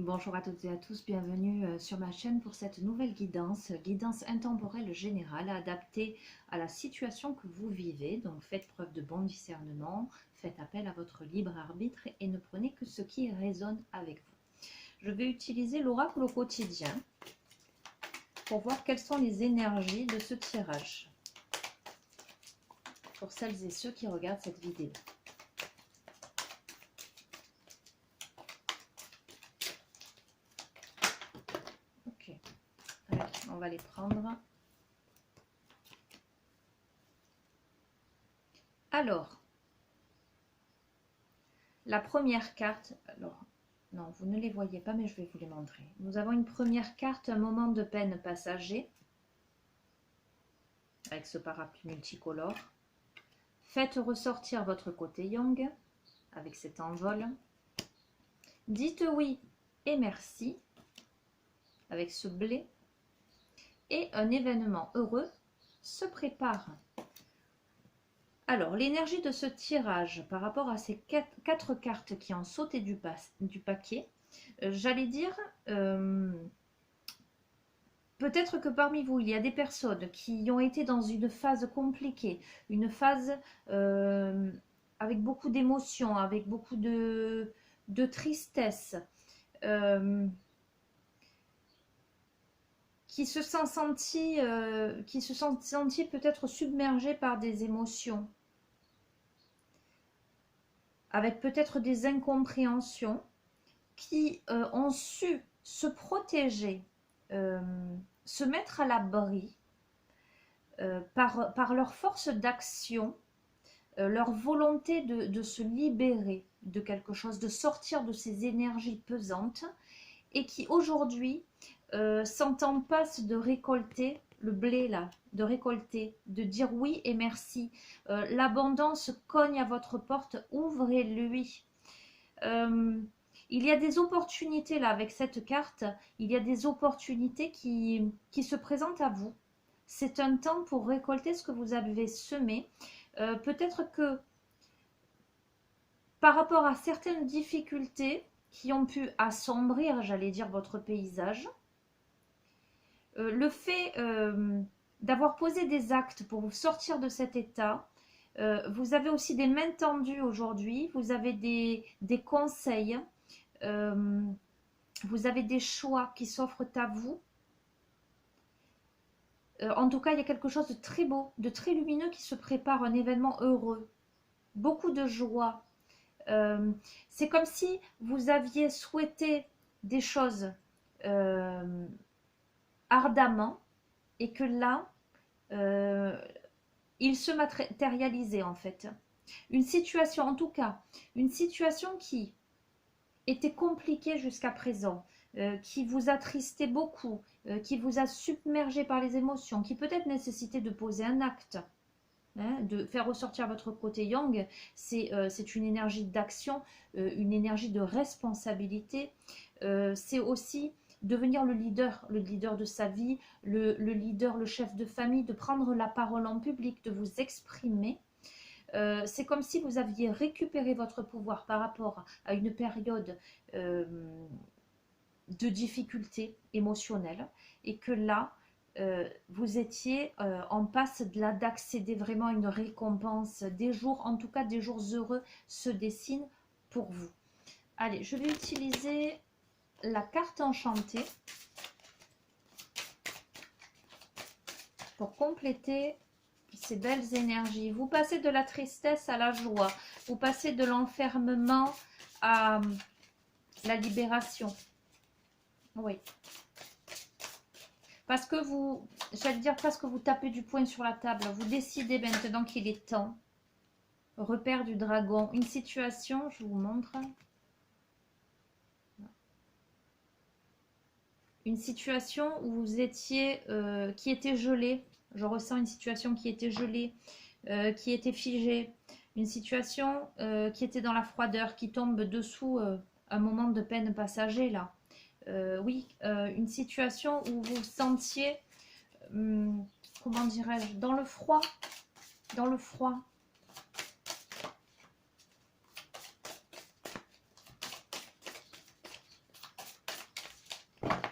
Bonjour à toutes et à tous, bienvenue sur ma chaîne pour cette nouvelle guidance, guidance intemporelle générale adaptée à la situation que vous vivez. Donc faites preuve de bon discernement, faites appel à votre libre arbitre et ne prenez que ce qui résonne avec vous. Je vais utiliser l'oracle au quotidien pour voir quelles sont les énergies de ce tirage pour celles et ceux qui regardent cette vidéo. Ok, allez, on va les prendre. Alors, la première carte, alors non, vous ne les voyez pas, mais je vais vous les montrer. Nous avons une première carte, un moment de peine passager, avec ce parapluie multicolore. Faites ressortir votre côté yang, avec cet envol. Dites oui et merci, avec ce blé. Et un événement heureux se prépare. Alors, l'énergie de ce tirage par rapport à ces quatre cartes qui ont sauté du paquet, j'allais dire, peut-être que parmi vous, il y a des personnes qui ont été dans une phase compliquée, une phase avec beaucoup d'émotions, avec beaucoup de tristesse, qui se sont sentis peut-être submergés par des émotions, avec peut-être des incompréhensions, qui ont su se protéger, se mettre à l'abri par leur force d'action, leur volonté de se libérer de quelque chose, de sortir de ces énergies pesantes, et qui aujourd'hui sont en passe de récolter le blé là, de récolter, de dire oui et merci. L'abondance cogne à votre porte, ouvrez-lui. Il y a des opportunités là avec cette carte, il y a des opportunités qui se présentent à vous. C'est un temps pour récolter ce que vous avez semé. Peut-être que par rapport à certaines difficultés qui ont pu assombrir, j'allais dire, votre paysage, le fait d'avoir posé des actes pour vous sortir de cet état, vous avez aussi des mains tendues aujourd'hui, vous avez des conseils, vous avez des choix qui s'offrent à vous. En tout cas, il y a quelque chose de très beau, de très lumineux qui se prépare, un événement heureux, beaucoup de joie. C'est comme si vous aviez souhaité des choses ardemment et que là, il se matérialisait en fait. Une situation, en tout cas, une situation qui était compliquée jusqu'à présent, qui vous attristait beaucoup, qui vous a submergé par les émotions, qui peut-être nécessitait de poser un acte, hein, de faire ressortir votre côté yang, c'est une énergie d'action, une énergie de responsabilité, c'est aussi devenir le leader de sa vie, le leader, le chef de famille, de prendre la parole en public, de vous exprimer. C'est comme si vous aviez récupéré votre pouvoir par rapport à une période de difficulté émotionnelle et que là, vous étiez en passe d'accéder vraiment à une récompense. Des jours, en tout cas des jours heureux se dessinent pour vous. Allez, je vais utiliser la carte enchantée pour compléter ces belles énergies. Vous passez de la tristesse à la joie, vous passez de l'enfermement à la libération. Oui. Parce que vous, j'allais dire presque vous tapez du poing sur la table, vous décidez maintenant qu'il est temps. Repère du dragon, une situation, je vous montre. Une situation où vous étiez, qui était gelée. Je ressens une situation qui était gelée, qui était figée. Une situation qui était dans la froideur, qui tombe dessous un moment de peine passager là. Oui, une situation où vous sentiez, comment dirais-je, dans le froid. Dans le froid.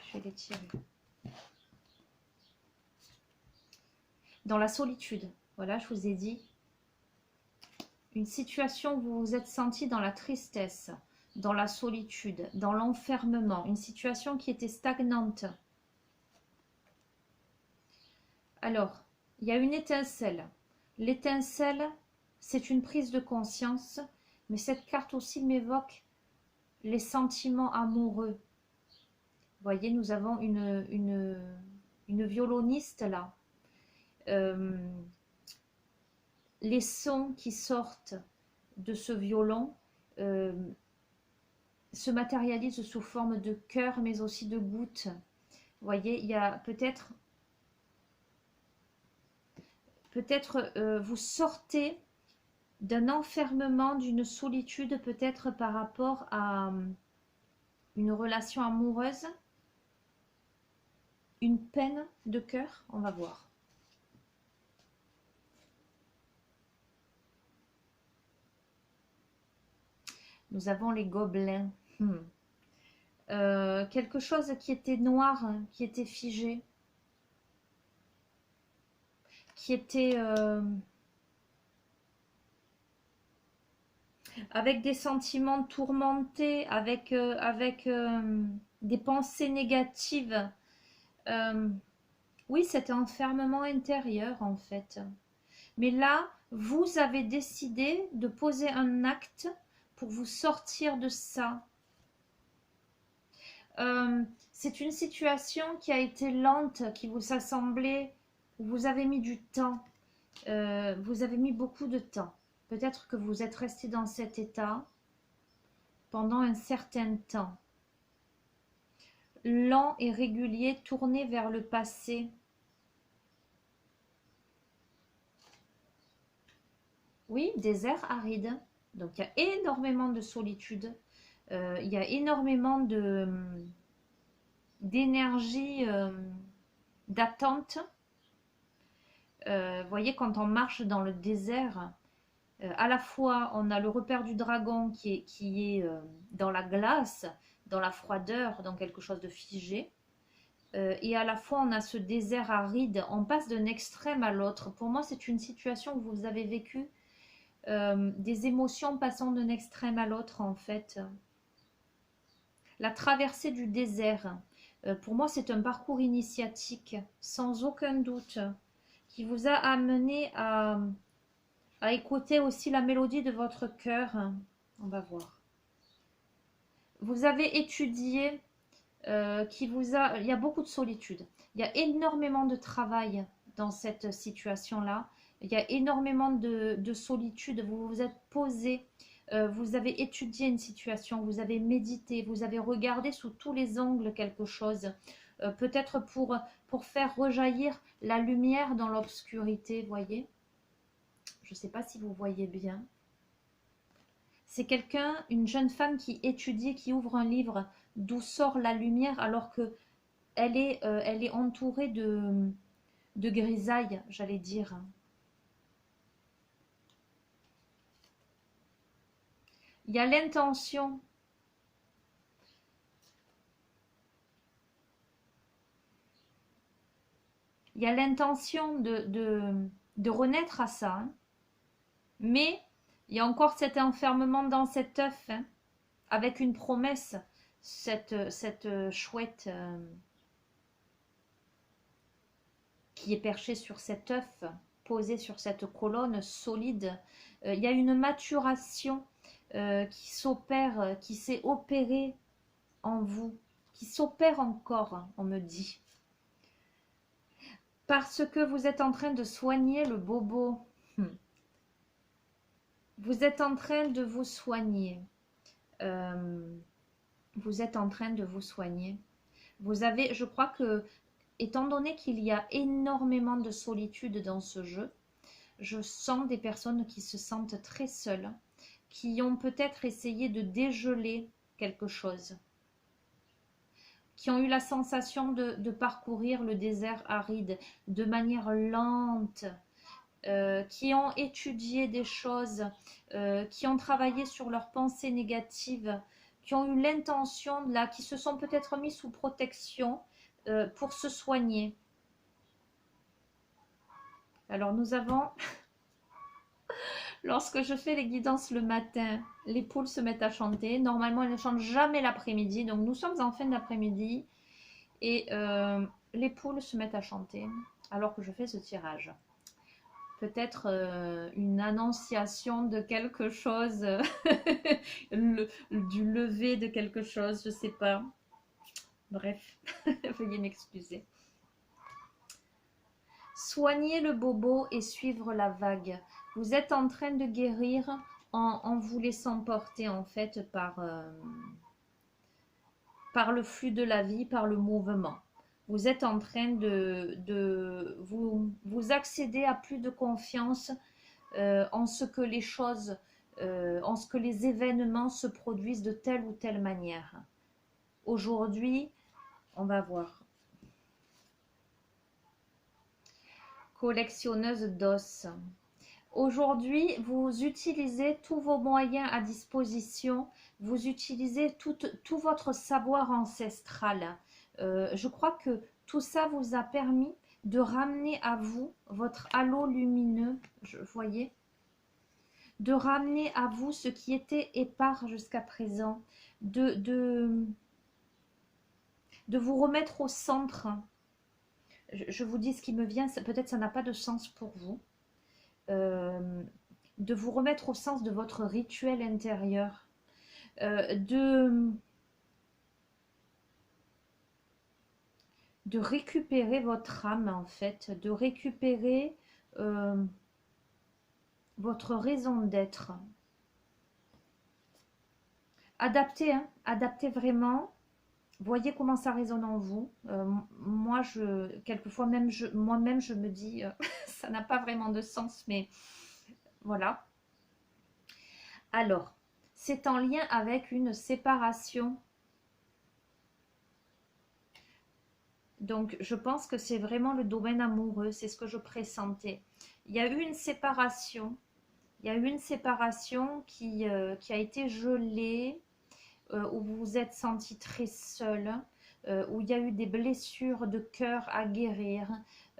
Je vais les tirer. Dans la solitude, voilà, je vous ai dit. Une situation où vous vous êtes senti dans la tristesse, dans la solitude, dans l'enfermement. Une situation qui était stagnante. Alors, il y a une étincelle. L'étincelle, c'est une prise de conscience, mais cette carte aussi m'évoque les sentiments amoureux. Vous voyez, nous avons une violoniste là. Les sons qui sortent de ce violon se matérialisent sous forme de cœur, mais aussi de gouttes. Vous voyez, il y a peut-être vous sortez d'un enfermement, d'une solitude, peut-être par rapport à une relation amoureuse, une peine de cœur, on va voir. Nous avons les gobelins. Quelque chose qui était noir, qui était figé, qui était avec des sentiments tourmentés, avec des pensées négatives. Oui, cet enfermement intérieur en fait. Mais là, vous avez décidé de poser un acte pour vous sortir de ça. C'est une situation qui a été lente, qui vous a semblé, vous avez mis du temps, vous avez mis beaucoup de temps. Peut-être que vous êtes resté dans cet état pendant un certain temps. Lent et régulier, tourné vers le passé. Oui, désert aride. Donc il y a énormément de solitude. Il y a énormément d'énergie, d'attente. Vous voyez, quand on marche dans le désert, à la fois on a le repère du dragon qui est dans la glace, dans la froideur, dans quelque chose de figé. Et à la fois on a ce désert aride, on passe d'un extrême à l'autre. Pour moi, c'est une situation où vous avez vécu des émotions passant d'un extrême à l'autre en fait. La traversée du désert, pour moi c'est un parcours initiatique sans aucun doute qui vous a amené à écouter aussi la mélodie de votre cœur. On va voir. Vous avez étudié, il y a beaucoup de solitude, il y a énormément de travail dans cette situation-là. Il y a énormément de solitude. Vous vous êtes posé, vous avez étudié une situation, vous avez médité, vous avez regardé sous tous les angles quelque chose, peut-être pour faire rejaillir la lumière dans l'obscurité, voyez. Je ne sais pas si vous voyez bien. C'est quelqu'un, une jeune femme qui étudie, qui ouvre un livre d'où sort la lumière alors que elle est entourée de grisailles, j'allais dire. Il y a l'intention. Il y a l'intention de renaître à ça. Hein. Mais il y a encore cet enfermement dans cet œuf, hein, avec une promesse, cette chouette qui est perchée sur cet œuf, posée sur cette colonne solide. Il y a une maturation qui s'opère, qui s'est opérée en vous, qui s'opère encore, on me dit. Parce que vous êtes en train de soigner le bobo. Vous êtes en train de vous soigner. Vous êtes en train de vous soigner. Vous avez, je crois que, étant donné qu'il y a énormément de solitude dans ce jeu, je sens des personnes qui se sentent très seules, qui ont peut-être essayé de dégeler quelque chose, qui ont eu la sensation de parcourir le désert aride de manière lente, qui ont étudié des choses, qui ont travaillé sur leurs pensées négatives, qui ont eu l'intention, là, qui se sont peut-être mis sous protection pour se soigner. Alors nous avons, lorsque je fais les guidances le matin, les poules se mettent à chanter. Normalement, elles ne chantent jamais l'après-midi. Donc nous sommes en fin d'après-midi et les poules se mettent à chanter alors que je fais ce tirage. Peut-être une annonciation de quelque chose, du lever de quelque chose, je ne sais pas. Bref, veuillez m'excuser. Soignez le bobo et suivre la vague. Vous êtes en train de guérir en vous laissant porter en fait par le flux de la vie, par le mouvement. Vous êtes en train de vous accéder à plus de confiance en ce que les choses, en ce que les événements se produisent de telle ou telle manière. Aujourd'hui, on va voir. Collectionneuse d'os. Aujourd'hui, vous utilisez tous vos moyens à disposition, vous utilisez tout votre savoir ancestral. Je crois que tout ça vous a permis de ramener à vous votre halo lumineux, voyez, de ramener à vous ce qui était épars jusqu'à présent, de vous remettre au centre. Je vous dis ce qui me vient, peut-être ça n'a pas de sens pour vous. De vous remettre au sens de votre rituel intérieur, de récupérer votre âme en fait, de récupérer votre raison d'être. Adaptez, hein, adaptez vraiment. Voyez comment ça résonne en vous. Moi, quelquefois même, moi-même, je me dis, ça n'a pas vraiment de sens, mais voilà. Alors, c'est en lien avec une séparation. Donc, je pense que c'est vraiment le domaine amoureux, c'est ce que je pressentais. Il y a eu une séparation. Il y a eu une séparation qui a été gelée, où vous vous êtes senti très seul, où il y a eu des blessures de cœur à guérir,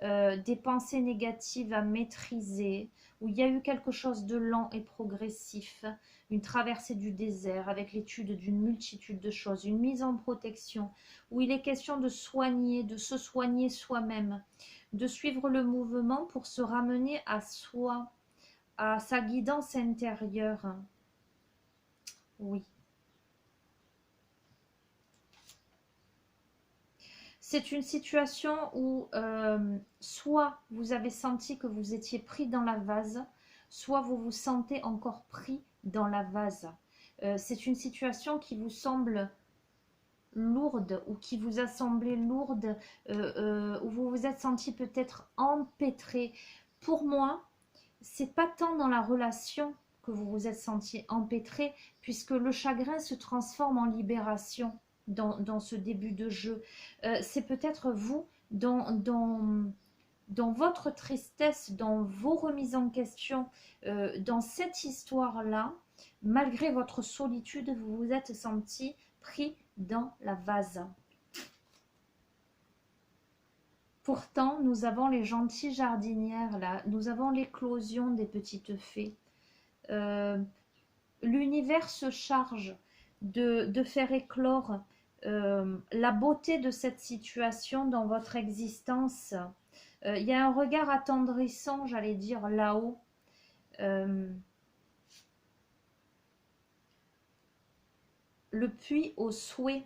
des pensées négatives à maîtriser, où il y a eu quelque chose de lent et progressif, une traversée du désert avec l'étude d'une multitude de choses, une mise en protection, où il est question de soigner, de se soigner soi-même, de suivre le mouvement pour se ramener à soi, à sa guidance intérieure. Oui. C'est une situation où soit vous avez senti que vous étiez pris dans la vase, soit vous vous sentez encore pris dans la vase. C'est une situation qui vous semble lourde ou qui vous a semblé lourde, où vous vous êtes senti peut-être empêtré. Pour moi, c'est pas tant dans la relation que vous vous êtes senti empêtré, puisque le chagrin se transforme en libération. Dans ce début de jeu, c'est peut-être vous dans votre tristesse, dans vos remises en question, dans cette histoire-là, malgré votre solitude, vous vous êtes senti pris dans la vase. Pourtant, nous avons les gentilles jardinières là, nous avons l'éclosion des petites fées. L'univers se charge de faire éclore la beauté de cette situation dans votre existence. Il y a un regard attendrissant, j'allais dire, là-haut. Le puits au souhait.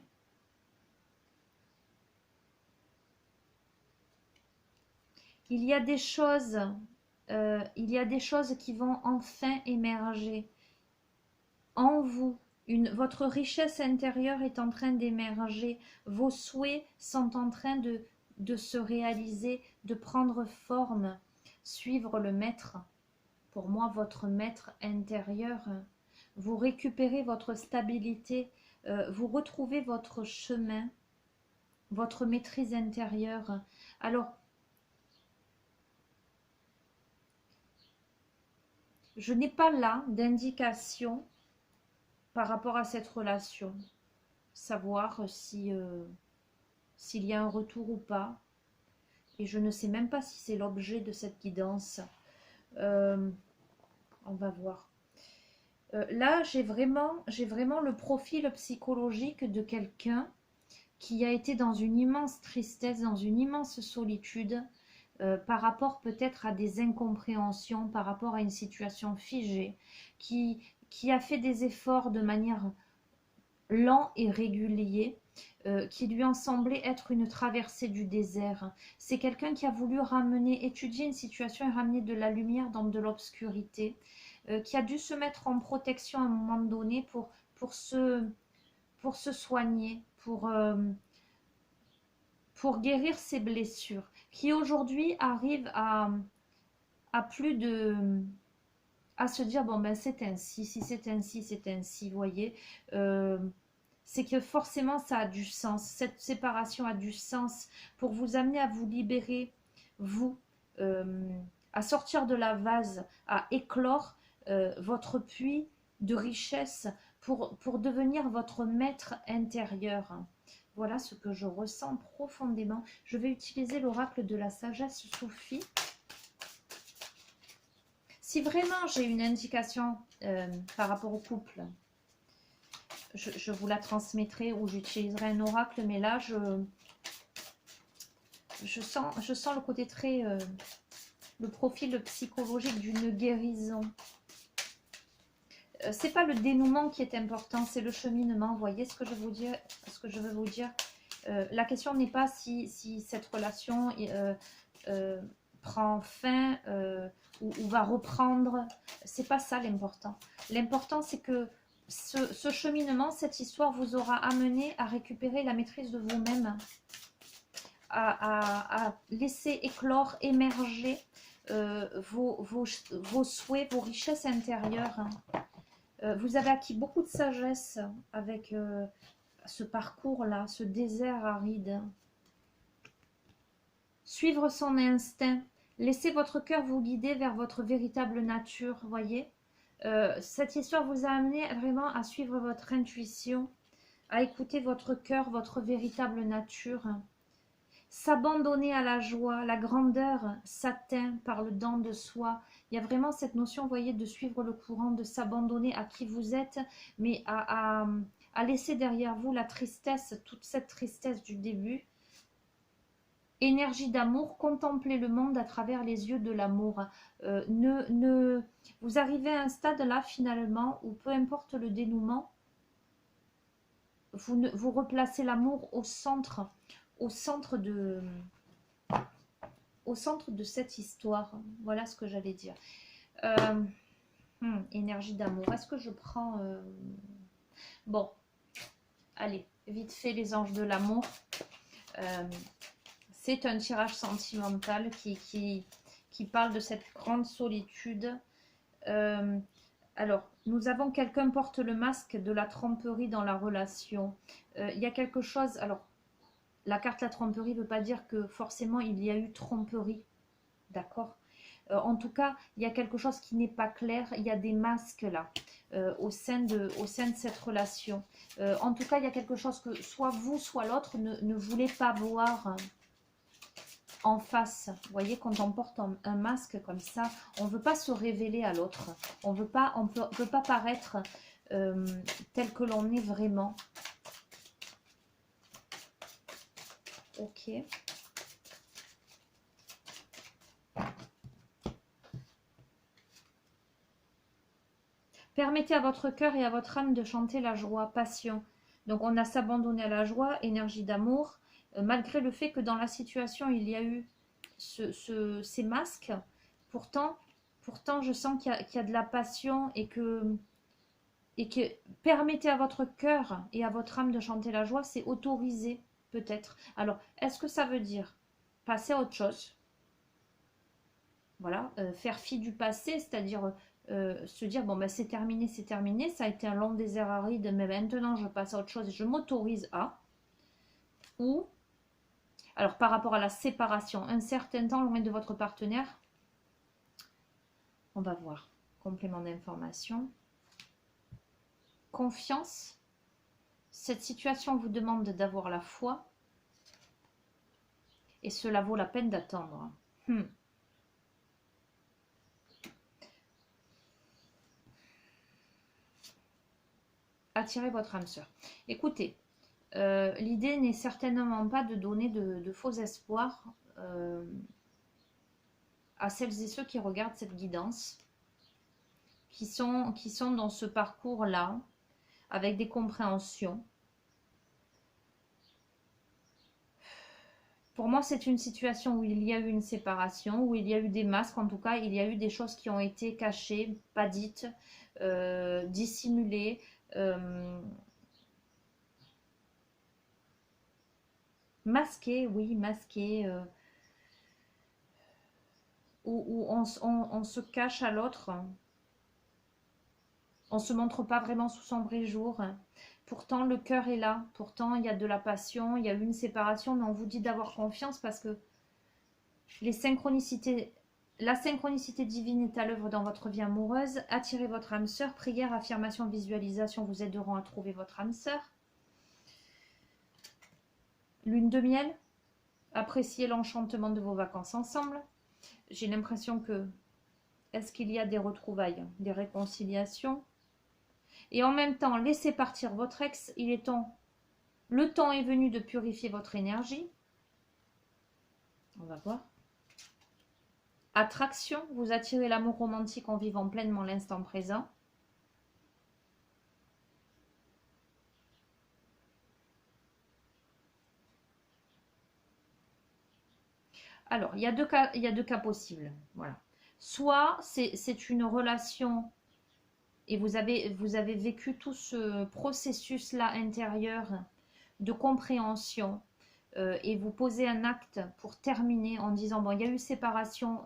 Il y a des choses qui vont enfin émerger en vous. Votre richesse intérieure est en train d'émerger. Vos souhaits sont en train de se réaliser, de prendre forme. Suivre le maître. Pour moi, votre maître intérieur. Vous récupérez votre stabilité. Vous retrouvez votre chemin. Votre maîtrise intérieure. Alors, je n'ai pas là d'indication par rapport à cette relation. savoir si, s'il y a un retour ou pas. Et je ne sais même pas si c'est l'objet de cette guidance. On va voir. Là, j'ai vraiment le profil psychologique de quelqu'un qui a été dans une immense tristesse, dans une immense solitude, par rapport peut-être à des incompréhensions, par rapport à une situation figée, qui a fait des efforts de manière lente et régulière, qui lui ont semblé être une traversée du désert. C'est quelqu'un qui a voulu étudier une situation et ramener de la lumière dans de l'obscurité, qui a dû se mettre en protection à un moment donné pour se soigner, pour guérir ses blessures, qui aujourd'hui arrive à plus de... à se dire, bon ben c'est ainsi, si c'est ainsi, c'est ainsi, vous voyez. C'est que forcément ça a du sens, cette séparation a du sens pour vous amener à vous libérer, vous, à sortir de la vase, à éclore votre puits de richesse pour devenir votre maître intérieur. Voilà ce que je ressens profondément. Je vais utiliser l'oracle de la sagesse Sophie. Si vraiment j'ai une indication par rapport au couple, je vous la transmettrai ou j'utiliserai un oracle, mais là je sens le côté très le profil psychologique d'une guérison. C'est pas le dénouement qui est important, c'est le cheminement. Vous voyez ce que je veux vous dire. La question n'est pas si cette relation prend fin ou va reprendre. C'est pas ça l'important. L'important c'est que ce cheminement, cette histoire vous aura amené à récupérer la maîtrise de vous-même, à laisser éclore, émerger vos souhaits, vos richesses intérieures. Vous avez acquis beaucoup de sagesse avec ce parcours-là, ce désert aride. Suivre son instinct. Laissez votre cœur vous guider vers votre véritable nature, voyez. Cette histoire vous a amené vraiment à suivre votre intuition, à écouter votre cœur, votre véritable nature. S'abandonner à la joie, la grandeur s'atteint par le don de soi. Il y a vraiment cette notion, vous voyez, de suivre le courant, de s'abandonner à qui vous êtes, mais à laisser derrière vous la tristesse, toute cette tristesse du début. Énergie d'amour, contemplez le monde à travers les yeux de l'amour. Vous arrivez à un stade là finalement où peu importe le dénouement, vous replacez l'amour au centre de cette histoire. Voilà ce que j'allais dire. Énergie d'amour. Est-ce que je prends... Bon, allez, vite fait les anges de l'amour. C'est un tirage sentimental qui parle de cette grande solitude. Alors, nous avons quelqu'un porte le masque de la tromperie dans la relation. Il y a quelque chose... Alors, la carte la tromperie ne veut pas dire que forcément il y a eu tromperie. D'accord ? En tout cas, il y a quelque chose qui n'est pas clair. Il y a des masques là, au sein de cette relation. En tout cas, il y a quelque chose que soit vous, soit l'autre ne voulez pas voir en face. Vous voyez, quand on porte un masque comme ça, on ne veut pas se révéler à l'autre. On veut pas paraître tel que l'on est vraiment. Ok. Permettez à votre cœur et à votre âme de chanter la joie, passion. Donc on a s'abandonner à la joie, énergie d'amour, malgré le fait que dans la situation il y a eu ces masques. Pourtant je sens qu'il y a de la passion et que permettez à votre cœur et à votre âme de chanter la joie, c'est autorisé peut-être. Alors, est-ce que ça veut dire passer à autre chose? Voilà, faire fi du passé, c'est-à-dire se dire, bon, ben, c'est terminé, ça a été un long désert aride, mais maintenant je passe à autre chose et je m'autorise à. Ou, alors par rapport à la séparation, un certain temps loin de votre partenaire, on va voir, complément d'information. Confiance, cette situation vous demande d'avoir la foi et cela vaut la peine d'attendre. Attirez votre âme sœur. Écoutez, l'idée n'est certainement pas de donner de faux espoirs à celles et ceux qui regardent cette guidance, qui sont dans ce parcours-là, avec des compréhensions. Pour moi, c'est une situation où il y a eu une séparation, où il y a eu des masques, en tout cas, il y a eu des choses qui ont été cachées, pas dites, dissimulées, masquées, oui, masquées, où on se cache à l'autre, on ne se montre pas vraiment sous son vrai jour. Pourtant, le cœur est là. Pourtant, il y a de la passion, il y a eu une séparation, mais on vous dit d'avoir confiance parce que la synchronicité divine est à l'œuvre dans votre vie amoureuse. Attirez votre âme sœur. Prière, affirmation, visualisation vous aideront à trouver votre âme sœur. Lune de miel. Appréciez l'enchantement de vos vacances ensemble. J'ai l'impression que... Est-ce qu'il y a des retrouvailles, des réconciliations? Et en même temps, laissez partir votre ex. Le temps est venu de purifier votre énergie. On va voir. Attraction, vous attirez l'amour romantique en vivant pleinement l'instant présent. Alors, il y a deux cas possibles. Voilà. Soit c'est une relation et vous avez vécu tout ce processus-là intérieur de compréhension et vous posez un acte pour terminer en disant, bon, il y a eu séparation,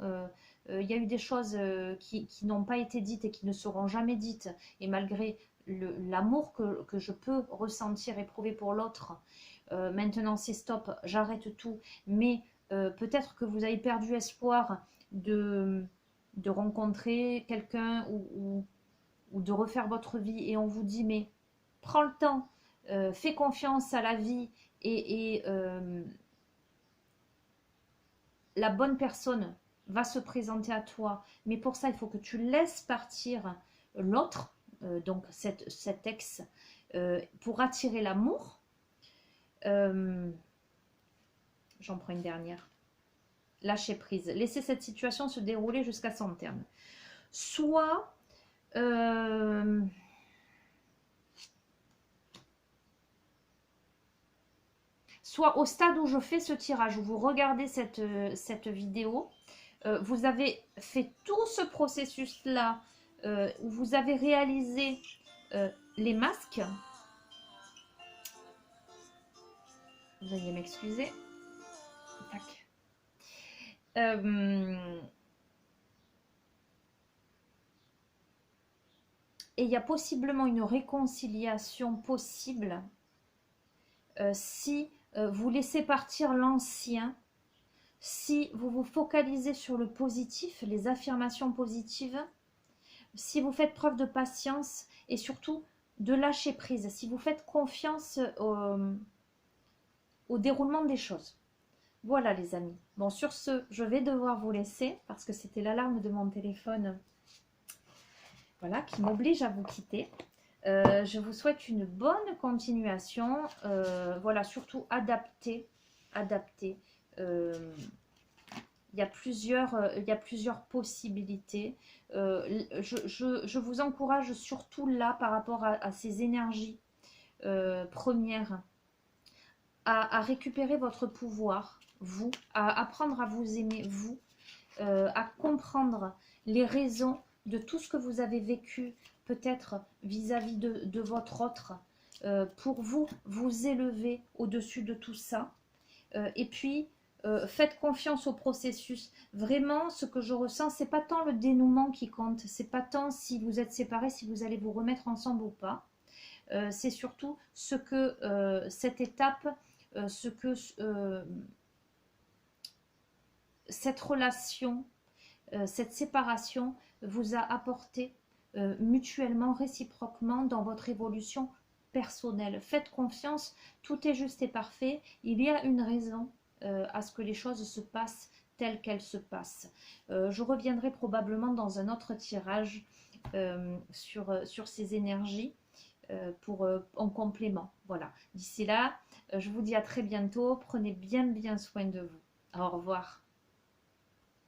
il y a eu des choses qui n'ont pas été dites et qui ne seront jamais dites, et malgré l'amour que je peux ressentir, éprouver pour l'autre, maintenant c'est stop, j'arrête tout, mais peut-être que vous avez perdu espoir de rencontrer quelqu'un ou de refaire votre vie, et on vous dit, mais prends le temps, fais confiance à la vie, et la bonne personne va se présenter à toi, mais pour ça il faut que tu laisses partir l'autre, donc cet ex, pour attirer l'amour. J'en prends une dernière. Lâcher prise, laisser cette situation se dérouler jusqu'à son terme. Soit au stade où je fais ce tirage, où vous regardez cette vidéo, vous avez fait tout ce processus-là, où vous avez réalisé les masques. Veuillez m'excuser. Tac. Et il y a possiblement une réconciliation possible si vous laissez partir l'ancien, si vous vous focalisez sur le positif, les affirmations positives, si vous faites preuve de patience et surtout de lâcher prise, si vous faites confiance au déroulement des choses. Voilà les amis. Bon, sur ce, je vais devoir vous laisser parce que c'était l'alarme de mon téléphone, voilà, qui m'oblige à vous quitter. Je vous souhaite une bonne continuation. Voilà, surtout adaptez. Il y a plusieurs possibilités. Je vous encourage surtout là, par rapport à ces énergies premières, à récupérer votre pouvoir, vous, à apprendre à vous aimer, vous, à comprendre les raisons de tout ce que vous avez vécu, peut-être vis-à-vis de votre autre, pour vous élever au-dessus de tout ça. Et puis, faites confiance au processus. Vraiment, ce que je ressens, c'est pas tant le dénouement qui compte, c'est pas tant si vous êtes séparés, si vous allez vous remettre ensemble ou pas. C'est surtout ce que cette étape, ce que cette relation, cette séparation vous a apporté mutuellement, réciproquement dans votre évolution personnel. Faites confiance, tout est juste et parfait. Il y a une raison à ce que les choses se passent telles qu'elles se passent. Je reviendrai probablement dans un autre tirage sur ces énergies en complément. Voilà. D'ici là, je vous dis à très bientôt. Prenez bien soin de vous. Au revoir.